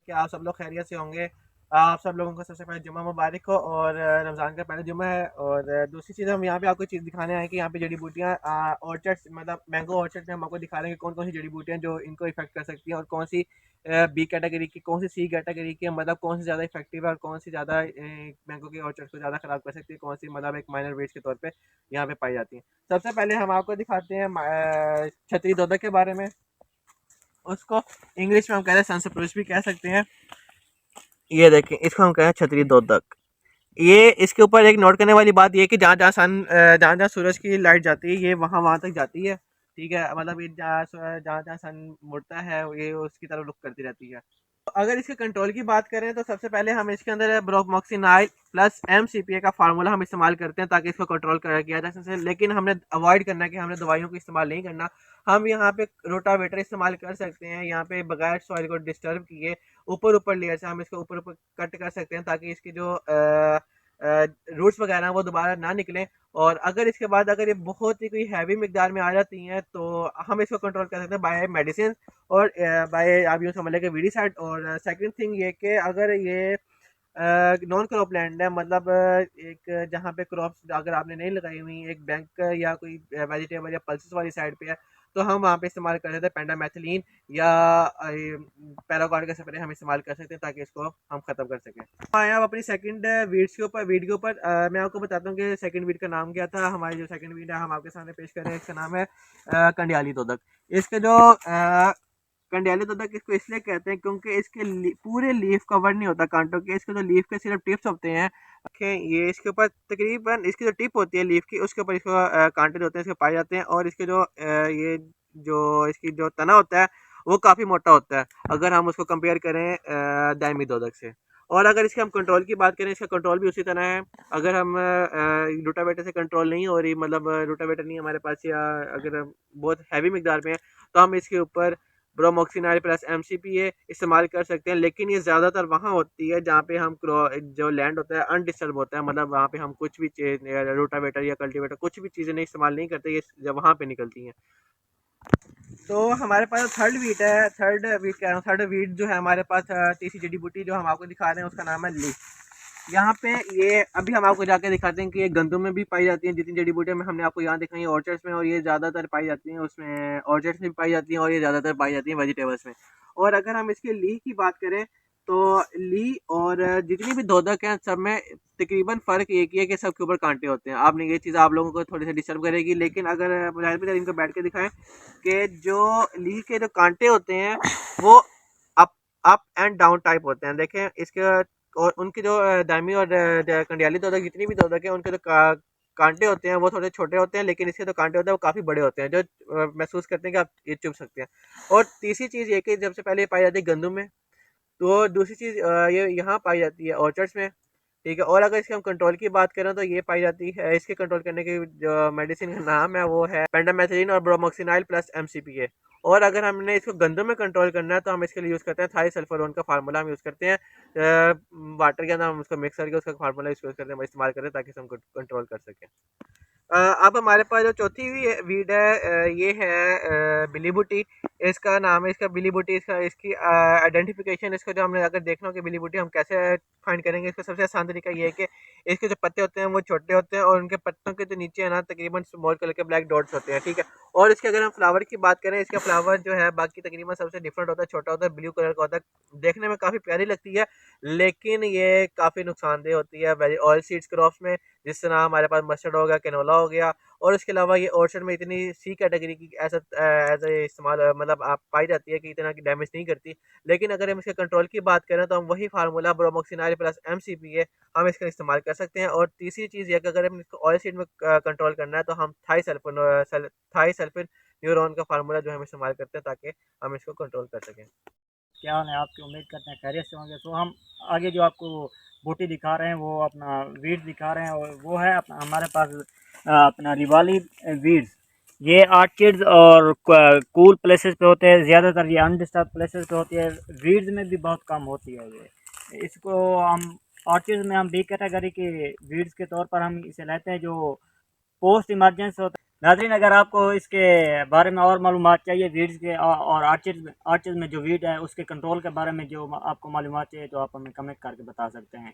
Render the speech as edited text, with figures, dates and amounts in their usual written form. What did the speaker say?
कि आप सब लोग खैरियत से होंगे। आप सब लोगों को सबसे पहले जुम्मा मुबारक हो और रमज़ान का पहला जुम्मा है। और दूसरी चीज़ हम यहाँ पे आपको चीज़ दिखाने आए हैं कि यहाँ पे जड़ी बूटियाँ ऑर्चर्ड्स मतलब मैंगो ऑर्चर्ड में हम आपको दिखा रहे हैं कि कौन कौन सी जड़ी बूटियाँ जो इनको इफेक्ट कर सकती हैं और कौन सी बी कैटेगरी की, कौन सी सी कैटेगरी की, मतलब कौन सी ज़्यादा इफेक्टिव है और कौन सी ज़्यादा मैंगो के ऑर्चर्ड को ज़्यादा ख़राब कर सकती है, कौन सी मतलब एक माइनर वेट्स के तौर पर यहाँ पे पाई जाती हैं। सबसे पहले हम आपको दिखाते हैं छतरी दोदक के बारे में। उसको इंग्लिश में हम कह रहे हैं सनसप्रोश भी कह सकते हैं। ये देखें, इसको हम कहें छतरी दोदक। ये इसके ऊपर एक नोट करने वाली बात ये है कि जहाँ जहाँ जहाँ जहाँ सूरज की लाइट जाती है ये वहाँ वहाँ तक जाती है। ठीक है, मतलब ये जहाँ जहाँ सन मुड़ता है ये उसकी तरफ रुख करती रहती है। तो अगर इसके कंट्रोल की बात करें तो सबसे पहले हम इसके अंदर ब्रोमोक्सिनाइल प्लस MCPA का फार्मूला हम इस्तेमाल करते हैं ताकि इसको कंट्रोल किया जा सके। लेकिन हमने अवॉइड करना है कि हमने दवाइयों को इस्तेमाल नहीं करना। हम यहाँ पे रोटावेटर इस्तेमाल कर सकते हैं, यहाँ पे बगैर सॉइल को डिस्टर्ब किए ऊपर ऊपर लेयर से हम इसको ऊपर ऊपर कट कर सकते हैं ताकि इसकी जो रूट्स वगैरह वो दोबारा ना निकलें। और अगर इसके बाद अगर ये बहुत ही कोई हैवी मिकदार में आ जाती हैं तो हम इसको कंट्रोल कर सकते हैं बाय मेडिसिन और बाय आप यूँ समझ लें कि वीडीसाइड। और सेकंड थिंग ये कि अगर ये नॉन क्रॉप लैंड है, मतलब एक जहाँ पे क्रॉप्स अगर आपने नहीं लगाई हुई, एक बैंक या कोई वेजिटेबल या पल्सेस वाली साइड पे है, तो हम वहाँ पे इस्तेमाल कर सकते हैं पेंडामेथिलीन या पैराक्वाट का स्प्रे हम इस्तेमाल कर सकते हैं ताकि इसको हम ख़त्म कर सकें। आए अब अपनी सेकंड वीड के ऊपर मैं आपको बताता हूँ कि सेकंड वीड का नाम क्या था। हमारी जो सेकंड वीड है हम आपके सामने पेश कर रहे हैं, इसका नाम है कंडियाली दोदक। इसके जो कंडियाली दोदक इसको इसलिए कहते हैं क्योंकि इसके पूरे लीफ कवर नहीं होता कांटों के, इसके जो लीफ के सिर्फ टिप्स होते हैं। देखें, ये इसके ऊपर तकरीबन इसकी जो टिप होती है लीफ की उसके ऊपर इसको कांटे जो होते हैं इसके पाए जाते हैं। और इसके जो ये जो इसकी जो तना होता है वो काफ़ी मोटा होता है अगर हम उसको कंपेयर करें दायमी दोदक से। और अगर इसके हम कंट्रोल की बात करें, इसका कंट्रोल भी उसी तरह है। अगर हम रोटावेटर से कंट्रोल नहीं हो रही, मतलब रोटावेटर नहीं हमारे पास, या अगर हम बहुत हैवी मिकदार में है, तो हम इसके ऊपर ब्रोमोक्सिनाइल प्लस MCPA इस्तेमाल कर सकते हैं। लेकिन ये ज़्यादातर वहाँ होती है जहाँ पे हम जो लैंड होता है अनडिस्टर्ब होता है, मतलब वहाँ पे हम कुछ भी रोटावेटर या कल्टीवेटर कुछ भी चीज़ें नहीं इस्तेमाल नहीं करते, ये जब वहाँ पे निकलती हैं। तो हमारे पास थर्ड वीट है, थर्ड वीट जो है हमारे पास तीसरी जड़ी बूटी जो हम आपको दिखा रहे हैं उसका नाम है ली। यहाँ पे ये अभी हम आपको जाके दिखाते हैं कि ये गंदम में भी पाई जाती हैं। जितनी जड़ी बूटियाँ में हमने आपको यहाँ दिखाई है ऑर्चर्ड्स में, और ये ज़्यादातर पाई जाती हैं उसमें, ऑर्चर्ड्स में भी पाई जाती हैं और ये ज़्यादातर पाई जाती हैं वेजिटेबल्स में। और अगर हम इसके ली की बात करें तो ली और जितनी भी दोदक हैं सब में तकरीबन फ़र्क एक ही है कि सबके ऊपर कांटे होते हैं। आपने ये चीज़ आप लोगों को थोड़ी सी डिस्टर्ब करेगी, लेकिन अगर बजाय पे इनको बैठ के दिखाएं कि जो ली के जो कांटे होते हैं वो up up and down type होते हैं। देखें इसके, और उनकी जो दामी और कंडियाली दोदक जितनी भी दोदक है उनके जो कांटे होते हैं वो थोड़े छोटे होते हैं, लेकिन इसके जो कांटे होते हैं वो काफ़ी बड़े होते हैं जो महसूस करते हैं कि आप ये चुभ सकते हैं। और तीसरी चीज़ ये कि सबसे पहले ये पाई जाती है गंदम में, तो दूसरी चीज़ ये यहाँ पाई जाती है ऑर्चर्ड्स में। ठीक है, और अगर इसके हम कंट्रोल की बात करें तो ये पाई जाती है, इसके कंट्रोल करने की जो मेडिसिन का नाम है वो है पेंडामेथिलीन और ब्रोमोक्सिनाइल प्लस MCPA। और अगर हमने इसको गंदम में कंट्रोल करना है तो हम इसके लिए यूज़ करते हैं थाईसल्फारोन का फार्मूला हम यूज़ करते हैं। वाटर के अंदर हम उसको मिक्स करके उसका फार्मूला यूज़ करते हैं, इस्तेमाल करते हैं ताकि हम कंट्रोल कर सकें। अब हमारे पास जो चौथी वीड है ये है बिली बूटी। इसका नाम है, इसका बिली बूटी, इसका इसकी आइडेंटिफिकेशन, इसका जो हमने अगर देखना हो कि बिली बूटी हम कैसे फाइंड करेंगे, इसका सबसे आसान तरीका ये है कि इसके जो पत्ते होते हैं वो छोटे होते हैं और उनके पत्तों के जो नीचे है ना तकरीबन स्मॉल कलर के ब्लैक डॉट्स होते हैं। ठीक है, और इसके अगर हम फ्लावर की बात करें, इसका फ्लावर जो है बाकी तकरीबन सबसे डिफरेंट होता है, छोटा होता है, ब्लू कलर का होता है, देखने में काफ़ी प्यारी लगती है लेकिन ये काफ़ी नुकसानदेह होती है वेरी ऑयल सीड्स क्रॉप्स में, जिस तरह हमारे पास मस्टर्ड हो गया, कैनोला हो गया। और इसके अलावा ये ऑर्चर्ड में इतनी सी कैटेगरी की ऐसा एज ए इस्तेमाल मतलब आप पाई जाती है कि इतना की डैमेज नहीं करती। लेकिन अगर हम इसके कंट्रोल की बात करें तो हम वही फार्मूला ब्रोमोक्सिनाइल प्लस MCPA हम इसका इस्तेमाल कर सकते हैं। और तीसरी चीज़ ये कि अगर हम इसको ऑयल सीड में कंट्रोल करना है तो हम थाई सल्फिन न्यूरॉन का फार्मूला जो हम इस्तेमाल करते हैं ताकि हम इसको कंट्रोल कर सकें। क्या हाल है आपकी? उम्मीद करते हैं खैरियत से होंगे। तो हम आगे जो आपको बूटी दिखा रहे हैं वो अपना वीड्स दिखा रहे हैं, और वो है अपना हमारे पास अपना रिवाली वीड्स। ये आर्चिड्स और कूल प्लेसेस पे होते हैं ज़्यादातर, ये अनडिस्टर्ब प्लेसेस पे होती है। वीड्स में भी बहुत कम होती है ये। इसको हम ऑर्चिड्स में हम बी कैटेगरी के वीड्स के तौर पर हम इसे लेते हैं, जो पोस्ट इमरजेंस होता है। नाज़रीन, अगर आपको इसके बारे में और मालूमात चाहिए वीड्स के और आर्चिड में जो वीड है उसके कंट्रोल के बारे में जो आपको मालूमात चाहिए तो आप हमें कमेंट करके बता सकते हैं।